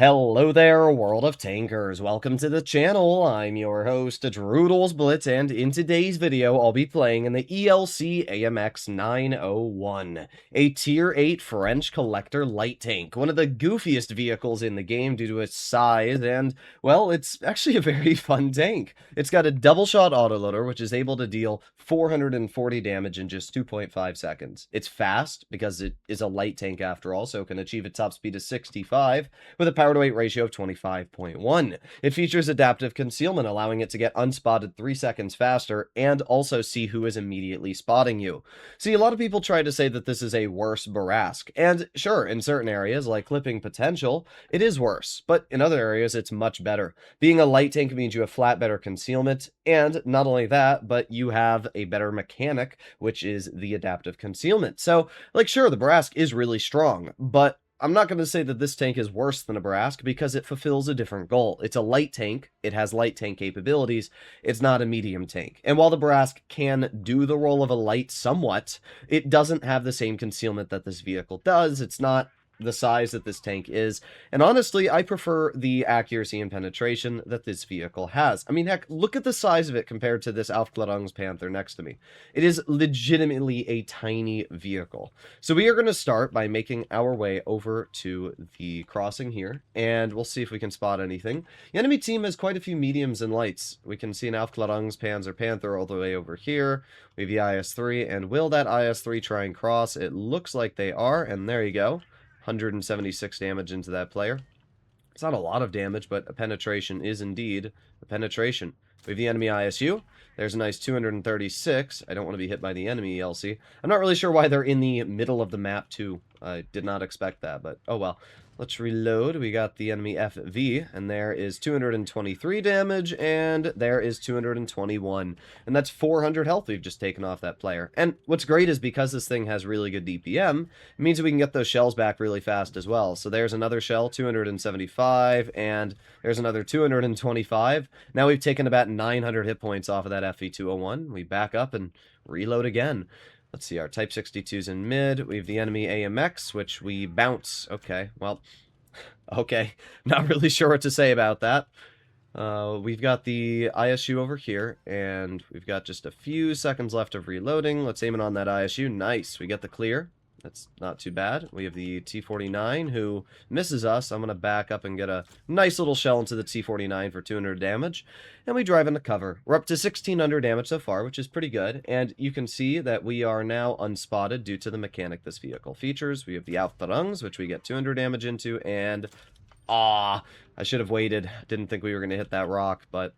Hello there, world of tankers. Welcome to the channel. I'm your host, Blitz, and in today's video, I'll be playing in the ELC AMX 901, a Tier 8 French collector light tank, one of the goofiest vehicles in the game due to its size, and, well, it's actually a very fun tank. It's got a double-shot autoloader, which is able to deal 440 damage in just 2.5 seconds. It's fast, because it is a light tank after all, so it can achieve a top speed of 65, with a power to weight ratio of 25.1. It features adaptive concealment, allowing it to get unspotted 3 seconds faster and also see who is immediately spotting you. See, a lot of people try to say that this is a worse Barask, and sure, in certain areas like clipping potential, it is worse, but in other areas it's much better. Being a light tank means you have flat better concealment, and not only that, but you have a better mechanic, which is the adaptive concealment. So, like, sure, the Barask is really strong, but I'm not going to say that this tank is worse than a Barask because it fulfills a different goal. It's a light tank. It has light tank capabilities. It's not a medium tank. And while the Barask can do the role of a light somewhat, it doesn't have the same concealment that this vehicle does. It's not the size that this tank is, and honestly, I prefer the accuracy and penetration that this vehicle has. I mean, heck, look at the size of it compared to this Aufklärungs Panther next to me. It is legitimately a tiny vehicle. So we are going to start by making our way over to the crossing here, and we'll see if we can spot anything. The enemy team has quite a few mediums and lights. We can see an Aufklärungs Panther all the way over here. We have the IS-3, and will that IS-3 try and cross? It looks like they are, and there you go. 176 damage into that player. It's not a lot of damage, but a penetration is indeed a penetration. We have the enemy ISU. There's a nice 236. I don't want to be hit by the enemy ELC. I'm not really sure why they're in the middle of the map, too. I did not expect that, but oh well. Let's reload. We got the enemy FV, and there is 223 damage, and there is 221. And that's 400 health we've just taken off that player. And what's great is because this thing has really good DPM, it means that we can get those shells back really fast as well. So there's another shell, 275, and there's another 225. Now we've taken about 900 hit points off of that FV201. We back up and reload again. Let's see, our Type 62's in mid. We have the enemy AMX, which we bounce. Okay, well, okay. Not really sure what to say about that. We've got the ISU over here, and we've got just a few seconds left of reloading. Let's aim it on that ISU. Nice, we get the clear. That's not too bad. We have the T-49 who misses us. I'm going to back up and get a nice little shell into the T-49 for 200 damage. And we drive into cover. We're up to 1,600 damage so far, which is pretty good. And you can see that we are now unspotted due to the mechanic this vehicle features. We have the Aufklärungs, which we get 200 damage into. And, I should have waited. Didn't think we were going to hit that rock, but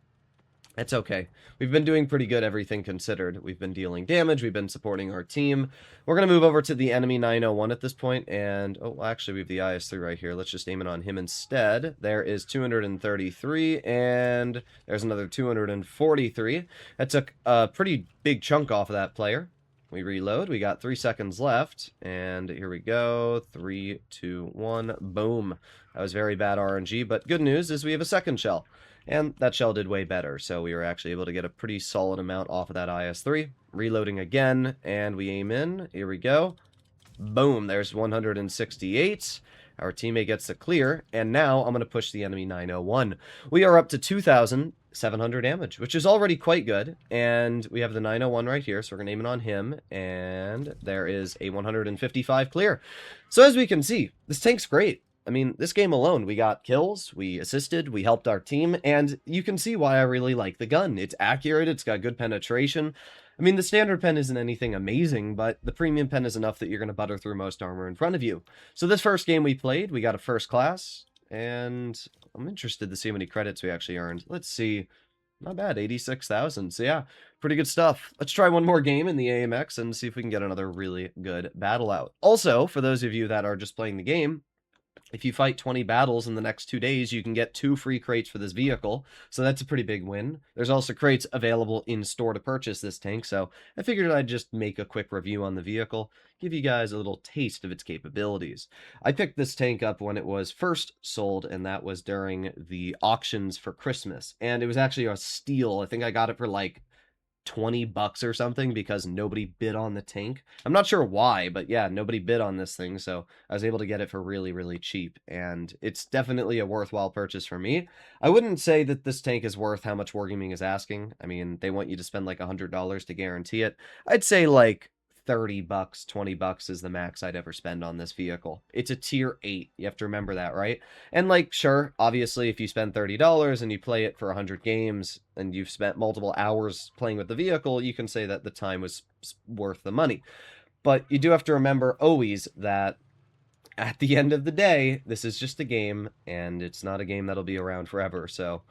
it's okay. We've been doing pretty good, everything considered. We've been dealing damage. We've been supporting our team. We're going to move over to the enemy 901 at this point, and, oh, actually, we have the IS-3 right here. Let's just aim it on him instead. There is 233, and there's another 243. That took a pretty big chunk off of that player. We reload. We got 3 seconds left, and here we go. 3, 2, 1, boom. That was very bad RNG, but good news is we have a second shell. And that shell did way better, so we were actually able to get a pretty solid amount off of that IS-3. Reloading again, and we aim in. Here we go. Boom, there's 168. Our teammate gets the clear, and now I'm going to push the enemy 901. We are up to 2,700 damage, which is already quite good, and we have the 901 right here, so we're going to aim it on him, and there is a 155 clear. So as we can see, this tank's great. I mean, this game alone, we got kills, we assisted, we helped our team, and you can see why I really like the gun. It's accurate, it's got good penetration. I mean, the standard pen isn't anything amazing, but the premium pen is enough that you're going to butter through most armor in front of you. So this first game we played, we got a first class, and I'm interested to see how many credits we actually earned. Let's see. Not bad, 86,000. So yeah, pretty good stuff. Let's try one more game in the AMX and see if we can get another really good battle out. Also, for those of you that are just playing the game, if you fight 20 battles in the next 2 days, you can get 2 free crates for this vehicle, so that's a pretty big win. There's also crates available in store to purchase this tank, so I figured I'd just make a quick review on the vehicle, give you guys a little taste of its capabilities. I picked this tank up when it was first sold, and that was during the auctions for Christmas, and it was actually a steal. I think I got it for like 20 bucks or something because nobody bid on the tank. I'm not sure why, but yeah, nobody bid on this thing, so I was able to get it for really, really cheap, and it's definitely a worthwhile purchase for me. I wouldn't say that this tank is worth how much Wargaming is asking. I mean, they want you to spend like $100 to guarantee it. I'd say like 30 bucks, 20 bucks is the max I'd ever spend on this vehicle. It's a tier 8. You have to remember that, right? And like, sure, obviously if you spend $30 and you play it for 100 games and you've spent multiple hours playing with the vehicle, you can say that the time was worth the money. But you do have to remember always that at the end of the day, this is just a game, and it's not a game that'll be around forever, so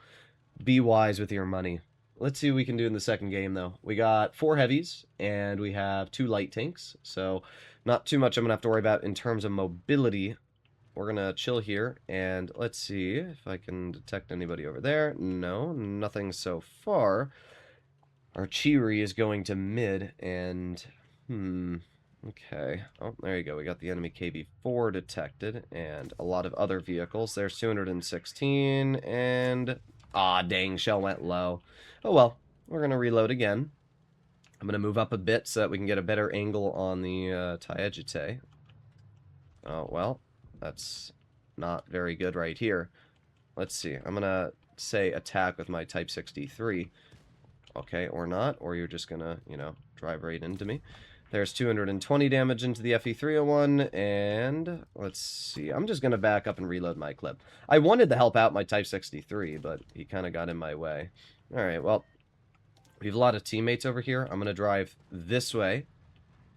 be wise with your money. Let's see what we can do in the second game, though. We got 4 heavies, and we have 2 light tanks, so not too much I'm going to have to worry about in terms of mobility. We're going to chill here, and let's see if I can detect anybody over there. No, nothing so far. Our Chiri is going to mid, and... okay. Oh, there you go. We got the enemy KV-4 detected, and a lot of other vehicles. There's 216, and... ah, dang, shell went low. Oh, well. We're going to reload again. I'm going to move up a bit so that we can get a better angle on the Taegete. Oh, well. That's not very good right here. Let's see. I'm going to say attack with my Type 63. Okay, or not. Or you're just going to, you know, drive right into me. There's 220 damage into the FE301, and let's see. I'm just going to back up and reload my clip. I wanted to help out my Type 63, but he kind of got in my way. All right, well, we have a lot of teammates over here. I'm going to drive this way.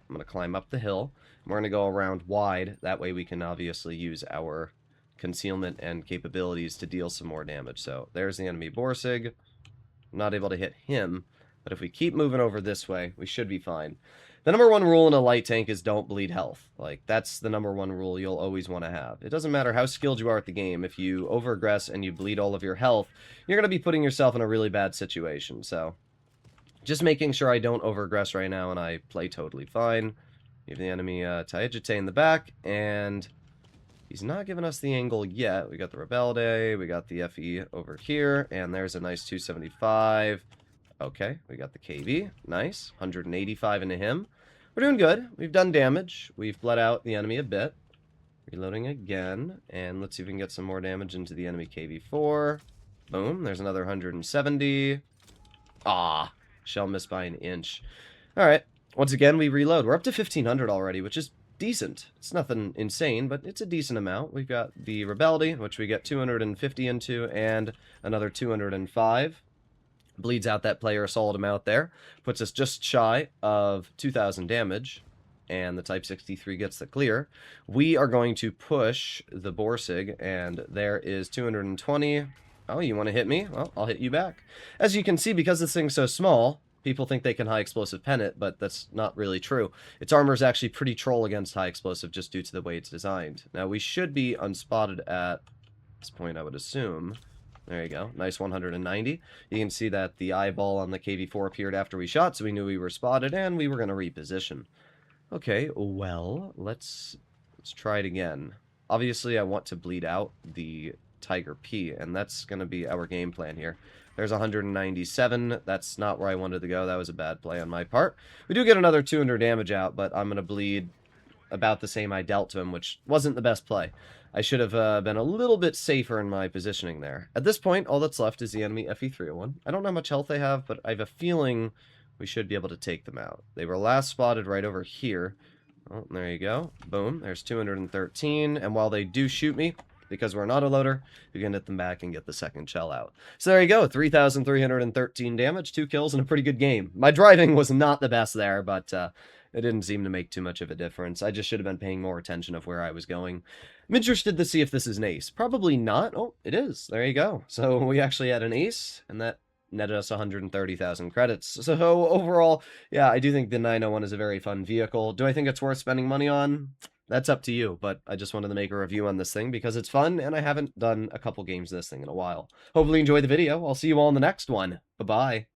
I'm going to climb up the hill. We're going to go around wide. That way we can obviously use our concealment and capabilities to deal some more damage. So there's the enemy Borsig. I'm not able to hit him, but if we keep moving over this way, we should be fine. The number 1 rule in a light tank is don't bleed health. Like, that's the number 1 rule you'll always want to have. It doesn't matter how skilled you are at the game. If you over-aggress and you bleed all of your health, you're going to be putting yourself in a really bad situation. So, just making sure I don't over-aggress right now and I play totally fine. We have the enemy Taegete in the back, and he's not giving us the angle yet. We got the Rebelde, we got the FE over here, and there's a nice 275. Okay, we got the KV. Nice. 185 into him. We're doing good. We've done damage. We've bled out the enemy a bit. Reloading again. And let's see if we can get some more damage into the enemy KV-4. Boom. There's another 170. Ah. Shell missed by an inch. Alright. Once again, we reload. We're up to 1,500 already, which is decent. It's nothing insane, but it's a decent amount. We've got the Rebelde, which we get 250 into, and another 205. Bleeds out that player a solid amount there. Puts us just shy of 2,000 damage. And the Type 63 gets the clear. We are going to push the Borsig, and there is 220. Oh, you want to hit me? Well, I'll hit you back. As you can see, because this thing's so small, people think they can high explosive pen it, but that's not really true. Its armor is actually pretty troll against high explosive just due to the way it's designed. Now, we should be unspotted at this point, I would assume. There you go. Nice 190. You can see that the eyeball on the KV-4 appeared after we shot, so we knew we were spotted, and we were going to reposition. Okay, well, let's try it again. Obviously, I want to bleed out the Tiger P, and that's going to be our game plan here. There's 197. That's not where I wanted to go. That was a bad play on my part. We do get another 200 damage out, but I'm going to bleed about the same I dealt to him, which wasn't the best play. I should have been a little bit safer in my positioning there. At this point, all that's left is the enemy FE301. I don't know how much health they have, but I have a feeling we should be able to take them out. They were last spotted right over here. Oh, there you go. Boom. There's 213. And while they do shoot me, because we're an autoloader, you can hit them back and get the second shell out. So there you go. 3,313 damage, 2 kills, and a pretty good game. My driving was not the best there, but it didn't seem to make too much of a difference. I just should have been paying more attention of where I was going. I'm interested to see if this is an ace. Probably not. Oh, it is. There you go. So we actually had an ace, and that netted us 130,000 credits. So overall, yeah, I do think the 901 is a very fun vehicle. Do I think it's worth spending money on? That's up to you, but I just wanted to make a review on this thing because it's fun, and I haven't done a couple games of this thing in a while. Hopefully you enjoyed the video. I'll see you all in the next one. Bye-bye.